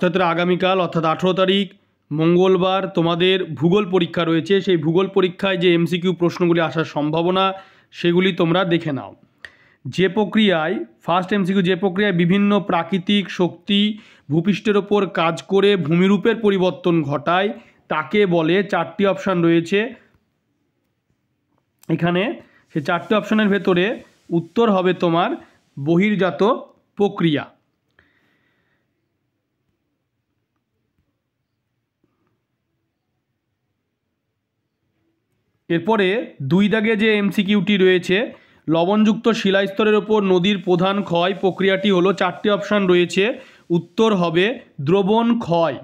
ছাত্র আগামীকাল অর্থাৎ 18 তারিখ মঙ্গলবার তোমাদের ভূগোল পরীক্ষা রয়েছে। সেই ভূগোল পরীক্ষায় যে এমসিকিউ প্রশ্নগুলি আসার সম্ভাবনা সেগুলি তোমরা দেখে নাও। যে প্রক্রিয়ায় ফার্স্ট এমসিকিউ, যে প্রক্রিয়ায় বিভিন্ন প্রাকৃতিক শক্তি ভূপৃষ্ঠের ওপর কাজ করে ভূমিরূপের পরিবর্তন ঘটায় তাকে বলে, 4টি অপশান রয়েছে এখানে। সে 4টি অপশানের ভেতরে উত্তর হবে তোমার বহির্জাত প্রক্রিয়া। এরপরে 2 দাগে যে এমসিকিউটি রয়েছে, লবণযুক্ত শিলাস্তরের ওপর নদীর প্রধান ক্ষয় প্রক্রিয়াটি হলো, 4টি অপশান রয়েছে, উত্তর হবে দ্রবণ ক্ষয়।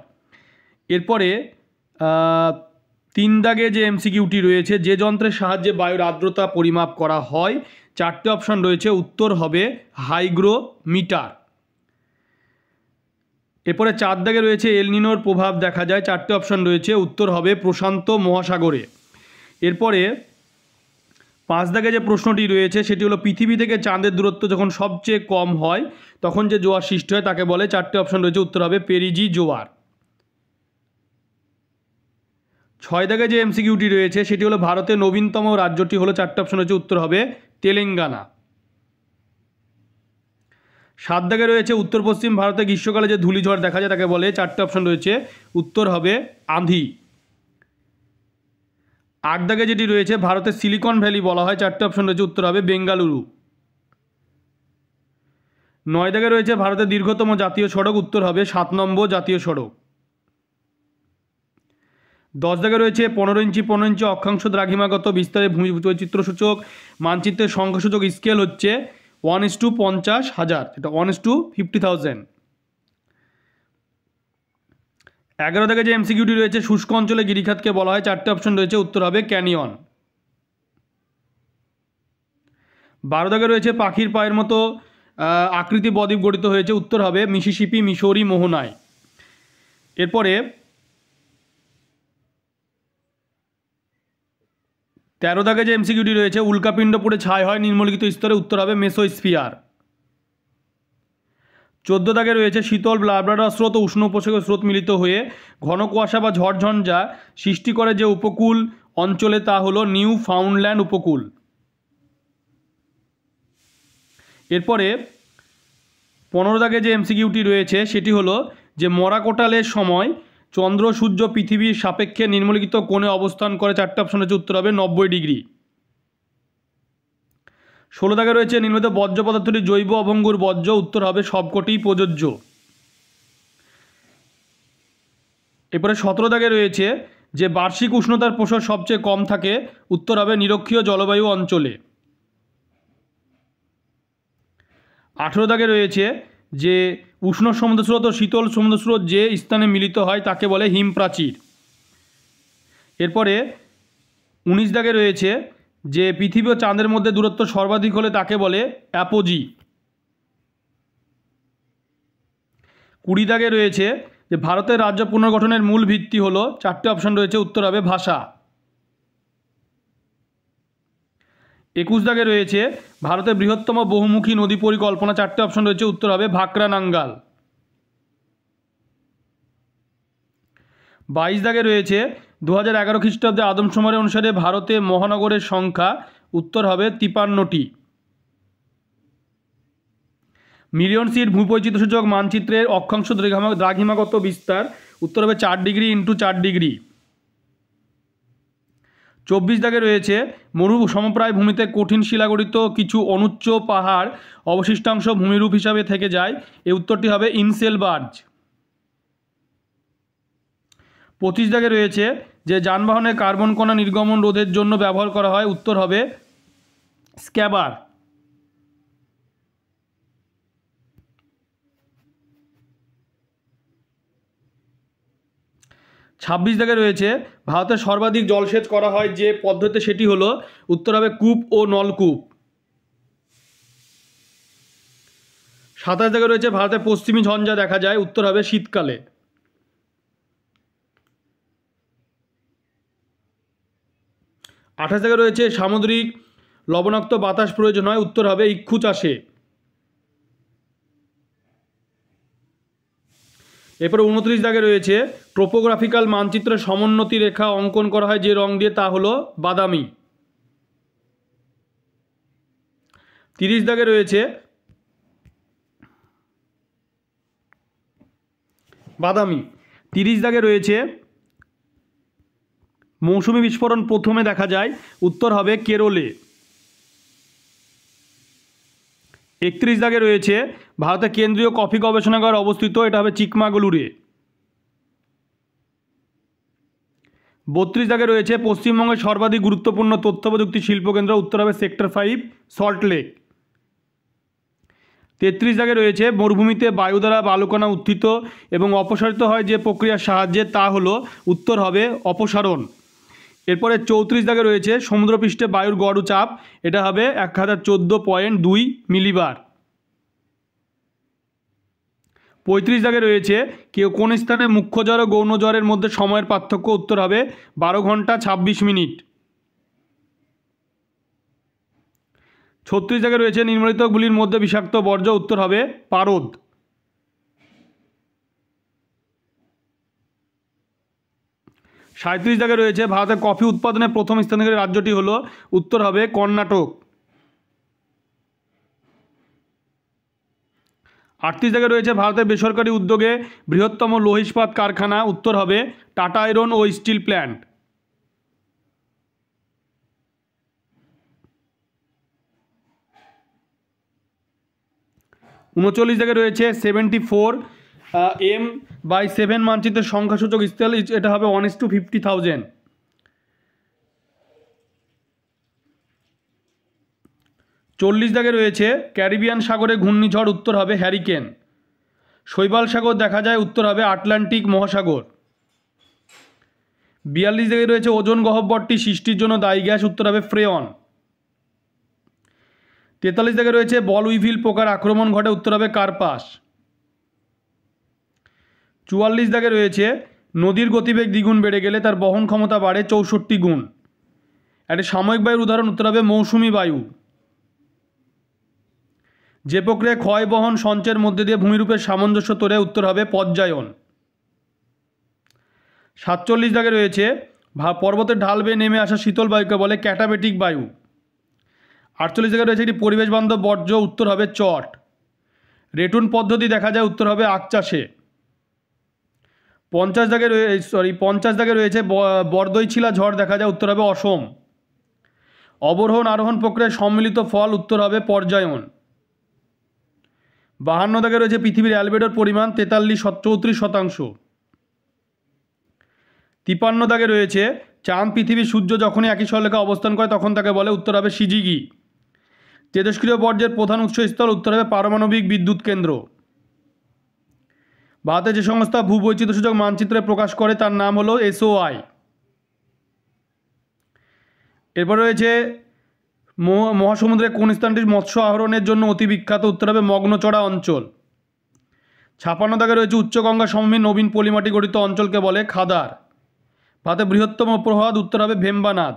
এরপরে 3 দাগে যে এমসিকিউটি রয়েছে, যে যন্ত্রের সাহায্যে বায়ুর আর্দ্রতা পরিমাপ করা হয়, 4টি অপশান রয়েছে, উত্তর হবে হাইগ্রোমিটার। এরপরে 4 দাগে রয়েছে এল নিনোর প্রভাব দেখা যায়, 4টি অপশান রয়েছে, উত্তর হবে প্রশান্ত মহাসাগরে। এরপরে 5 দাগে যে প্রশ্নটি রয়েছে সেটি হলো, পৃথিবী থেকে চাঁদের দূরত্ব যখন সবচেয়ে কম হয় তখন যে জোয়ার সৃষ্টি হয় তাকে বলে, 4টি অপশান রয়েছে, উত্তর হবে পেরিজি জোয়ার। 6 দাগে যে এমসিকিউটি রয়েছে সেটি হলো, ভারতের নবীনতম রাজ্যটি হলো, 4টি অপশান রয়েছে, উত্তর হবে তেলেঙ্গানা। 7 দাগে রয়েছে উত্তর পশ্চিম ভারতে গ্রীষ্মকালে যে ধূলিঝড় দেখা যায় তাকে বলে, 4টি অপশান রয়েছে, উত্তর হবে আঁধি। 8 দাগে যেটি রয়েছে ভারতের সিলিকন ভ্যালি বলা হয়, 4টি অপশান রয়েছে, উত্তর হবে বেঙ্গালুরু। 9 দাগে রয়েছে ভারতের দীর্ঘতম জাতীয় সড়ক, উত্তর হবে 7 নম্বর জাতীয় সড়ক। 10 দাগে রয়েছে 15 ইঞ্চি 15 ইঞ্চি অক্ষাংশ দ্রাঘিমাগত বিস্তারে ভূমি বৈচিত্র্যসূচক মানচিত্রের সংখ্যাসূচক স্কেল হচ্ছে 1:50,000, এটা 1:50,000। 11 দাগে যে এমসিকিউটি রয়েছে, শুষ্ক অঞ্চলে গিরিখাতকে বলা হয়, 4টি অপশান রয়েছে, উত্তর হবে ক্যানিয়ন। 12 দাগে রয়েছে পাখির পায়ের মতো আকৃতি বদ্বীপ গঠিত হয়েছে, উত্তর হবে মিসিসিপি, মিসৌরি, মোহনায়। এরপরে 13 দাগে যে এমসিকিউটি রয়েছে, উল্কাপিণ্ড পড়ে ছাই হয় নিম্নলিখিত স্তরে, উত্তর হবে মেসোস্ফিয়ার। 14 দাগে রয়েছে শীতল লাব্রাডর স্রোত ও উষ্ণ উপসাগর স্রোত মিলিত হয়ে ঘন কুয়াশা বা ঝড়ঝঞ্ঝা সৃষ্টি করে যে উপকূল অঞ্চলে তা হলো নিউ ফাউন্ডল্যান্ড উপকূল। এরপরে 15 দাগে যে এমসিকিউটি রয়েছে সেটি হলো, যে মরাকোটালের সময় চন্দ্র সূর্য পৃথিবীর সাপেক্ষে নিম্নলিখিত কোণে অবস্থান করে, 4টি অপশান হচ্ছে, উত্তর হবে 90 ডিগ্রি। 16 দাগে রয়েছে নির্মিত বর্জ্য পদার্থটি জৈব অভঙ্গুর বর্জ্য, উত্তর হবে সবকটি প্রযোজ্য। এরপরে 17 দাগে রয়েছে যে বার্ষিক উষ্ণতার প্রসার সবচেয়ে কম থাকে, উত্তর হবে নিরক্ষীয় জলবায়ু অঞ্চলে। 18 দাগে রয়েছে যে উষ্ণ সমুদ্রস্রোত ও শীতল সমুদ্রস্রোত যে স্থানে মিলিত হয় তাকে বলে হিমপ্রাচীর। এরপরে 19 দাগে রয়েছে যে পৃথিবী ও চাঁদের মধ্যে দূরত্ব সর্বাধিক হলে তাকে বলে অ্যাপোজি। 20 দাগে রয়েছে যে ভারতের রাজ্য পুনর্গঠনের মূল ভিত্তি হলো, 4টি অপশান রয়েছে, উত্তর হবে ভাষা। 21 দাগে রয়েছে ভারতের বৃহত্তম বহুমুখী নদী পরিকল্পনা, 4টি অপশান রয়েছে, উত্তর হবে ভাকরা নাঙ্গাল। 22 দাগে রয়েছে 2011 খ্রিস্টাব্দে আদমশুমারি অনুসারে ভারতে মহানগরের সংখ্যা, উত্তর হবে 53টি। মিলিয়ন সিট ভূবৈচিত্র্যসূচক মানচিত্রের অক্ষাংশ দ্রাঘিমাগত বিস্তার, উত্তর হবে 4 ডিগ্রি ইন্টু 4 ডিগ্রি। 24 দাগে রয়েছে মরু সমপ্রায় ভূমিতে কঠিন শিলাগঠিত কিছু অনুচ্চ পাহাড় অবশিষ্টাংশ ভূমিরূপ হিসাবে থেকে যায়, এই উত্তরটি হবে ইনসেলবার্জ। 25 দাগে রয়েছে যে যানবাহনে কার্বন কণা নির্গমন রোধের জন্য ব্যবহার করা হয়, উত্তর হবে স্ক্যাবার। 26 দাগে রয়েছে ভারতের সর্বাধিক জলসেচ করা হয় যে পদ্ধতি সেটি হলো, উত্তর হবে কূপ ও নলকূপ। 27 দাগে রয়েছে ভারতের পশ্চিমী ঝঞ্ঝা দেখা যায়, উত্তর হবে শীতকালে। 28 দাগে রয়েছে সামুদ্রিক লবণাক্ত বাতাস প্রয়োজন হয়, উত্তর হবে ইক্ষু চাষে। এরপরে 29 দাগে রয়েছে টোপোগ্রাফিক্যাল মানচিত্রের সমোন্নতি রেখা অঙ্কন করা হয় যে রং দিয়ে তা হলো বাদামি। 30 দাগে রয়েছে বাদামি। 30 দাগে রয়েছে মৌসুমী বিস্ফোরণ প্রথমে দেখা যায়, উত্তর হবে কেরলে। 31 দাগে রয়েছে ভারতের কেন্দ্রীয় কফি গবেষণাগার অবস্থিত, এটা হবে চিকমাগলুরে। 32 দাগে রয়েছে পশ্চিমবঙ্গের সর্বাধিক গুরুত্বপূর্ণ তথ্য প্রযুক্তি শিল্পকেন্দ্র, উত্তর হবে সেক্টর 5 সল্টলেক। 33 দাগে রয়েছে মরুভূমিতে বায়ু দ্বারা বালুকণা উত্থিত এবং অপসারিত হয় যে প্রক্রিয়ার সাহায্যে তা হলো, উত্তর হবে অপসারণ। এরপরে 34 দাগে রয়েছে সমুদ্রপৃষ্ঠে বায়ুর গড় চাপ, এটা হবে 1014.2 মিলিবার। 35 দাগে রয়েছে কোন স্থানে মুখ্য জ্বর ও গৌণ জ্বরের মধ্যে সময়ের পার্থক্য, উত্তর হবে 12 ঘন্টা 26 মিনিট। 36 দাগে রয়েছে নিম্নলিখিতগুলির মধ্যে বিষাক্ত বর্জ্য, উত্তর হবে পারদ। 37 দাগে রয়েছে ভারতের কফি উৎপাদনে প্রথম স্থানের রাজ্যটি হলো, উত্তর হবে কর্ণাটক। 38 দাগে রয়েছে ভারতের বেসরকারি উদ্যোগে বৃহত্তম লৌহ ইস্পাত কারখানা, উত্তর হবে টাটা আয়রন ও স্টিল প্ল্যান্ট। 39 দাগে রয়েছে 74 M/7 মানচিত্রের সংখ্যাসূচক স্কেল, এটা হবে 1:50,000। 40 দাগে রয়েছে ক্যারিবিয়ান সাগরে ঘূর্ণিঝড়, উত্তর হবে হ্যারিকেন। শৈবাল সাগর দেখা যায়, উত্তর হবে আটলান্টিক মহাসাগর। 42 দাগে রয়েছে ওজোন গহ্বরটি সৃষ্টির জন্য দায়ী গ্যাস, উত্তর হবে ফ্রেয়ন। 43 দাগে রয়েছে বল উইভিল পোকার আক্রমণ ঘটে, উত্তর হবে কার্পাস। 44 দাগে রয়েছে নদীর গতিবেগ দ্বিগুণ বেড়ে গেলে তার বহন ক্ষমতা বাড়ে 64 গুণ। একটি সাময়িক বায়ুর উদাহরণ, উত্তর হবে মৌসুমী বায়ু। যে প্রক্রিয়ায় ক্ষয় বহন সঞ্চয়ের মধ্যে দিয়ে ভূমিরূপের সামঞ্জস্য তোলে, উত্তর হবে পর্যায়ন। 47 দাগে রয়েছে পর্বতের ঢাল বেয়ে নেমে আসা শীতল বায়ুকে বলে ক্যাটাবেটিক বায়ু। 48 দাগে রয়েছে একটি পরিবেশ বান্ধব বর্জ্য, উত্তর হবে চট। রেটুন পদ্ধতি দেখা যায়, উত্তর হবে আখ চাষে। 50 দাগে রয়েছে বরদইছিলা ঝড় দেখা যায়, উত্তর হবে অসম। অবরোহণ আরোহণ প্রক্রিয়ায় সম্মিলিত ফল, উত্তর হবে পর্যায়ন। 52 দাগে রয়েছে পৃথিবীর অ্যালবেডোর পরিমাণ 34% 53 দাগে রয়েছে চাঁদ পৃথিবী সূর্য যখনই একই সরলরেখায় অবস্থান করে তখন তাকে বলে, উত্তর হবে সিজিগি। তেজস্ক্রিয় বর্জ্যের প্রধান উৎসস্থল, উত্তর হবে পারমাণবিক বিদ্যুৎ কেন্দ্র। ভারতে যে সংস্থা ভূবৈচিত্র্যসূচক মানচিত্রে প্রকাশ করে তার নাম হলো SOI। এরপর রয়েছে মহাসমুদ্রের কোন স্থানটি মৎস্য আহরণের জন্য অতি বিখ্যাত, উত্তর হবে মগ্নচড়া অঞ্চল। 56 দাগে রয়েছে উচ্চগঙ্গা সমভূমি নবীন পলিমাটি গঠিত অঞ্চলকে বলে খাদার। ভারতের বৃহত্তম প্রহ্লাদ, উত্তর হবে ভেম্বানাদ।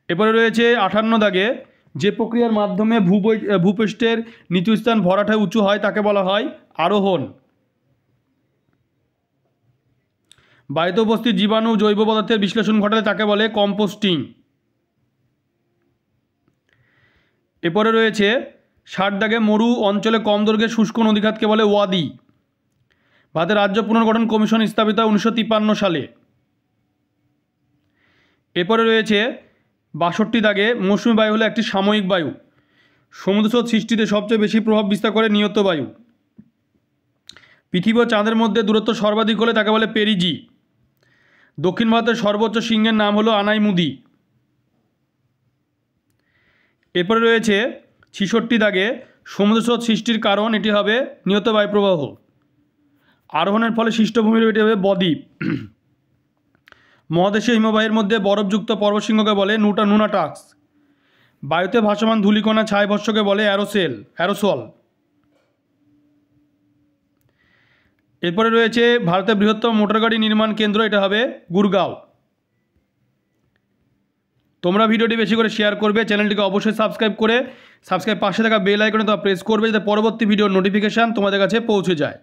এরপরে রয়েছে 58 দাগে যে প্রক্রিয়ার মাধ্যমে ভূপৃষ্ঠের নিচু স্থান ভরাটে উঁচু হয় তাকে বলা হয় আরোহণ। বায়ুতে উপস্থিত জীবাণু জৈব পদার্থের বিশ্লেষণ ঘটালে তাকে বলে কম্পোস্টিং। এরপরে রয়েছে 60 দাগে মরু অঞ্চলে কম দৈর্ঘ্যের শুষ্ক নদীখাতকে বলে ওয়াদি। ভারতের রাজ্য পুনর্গঠন কমিশন স্থাপিত হয় 1953 সালে। এরপরে রয়েছে 62 দাগে মৌসুমী বায়ু হলো একটি সাময়িক বায়ু। সমুদ্রস্রোত সৃষ্টিতে সবচেয়ে বেশি প্রভাব বিস্তার করে নিয়ত বায়ু। পৃথিবী ও চাঁদের মধ্যে দূরত্ব সর্বাধিক হলে তাকে বলে পেরিজি। দক্ষিণ ভারতের সর্বোচ্চ শৃঙ্গের নাম হলো আনাইমুদি। এরপরে রয়েছে 66 দাগে সমুদ্রস্রোত সৃষ্টির কারণ, এটি হবে নিয়ত বায়ুপ্রবাহ। আরোহণের ফলে সৃষ্ট ভূমির এটি হবে বদ্বীপ। মহাদেশীয় হিমবাহের মধ্যে বরফযুক্ত পর্বতশৃঙ্গকে বলে নুনাটাক্স। বায়ুতে ভাসমান ধূলিকণা ছায়াভস্মকে বলে অ্যারোসল। এরপরে রয়েছে ভারতের বৃহত্তম মোটরগাড়ি নির্মাণ কেন্দ্র, এটা হবে গুরগাঁও। তোমরা ভিডিওটি বেশি করে শেয়ার করবে, চ্যানেলটিকে অবশ্যই সাবস্ক্রাইব পাশে থাকা বেল আইকনে তোমরা প্রেস করবে যাতে পরবর্তী ভিডিওর নোটিফিকেশান তোমাদের কাছে পৌঁছে যায়।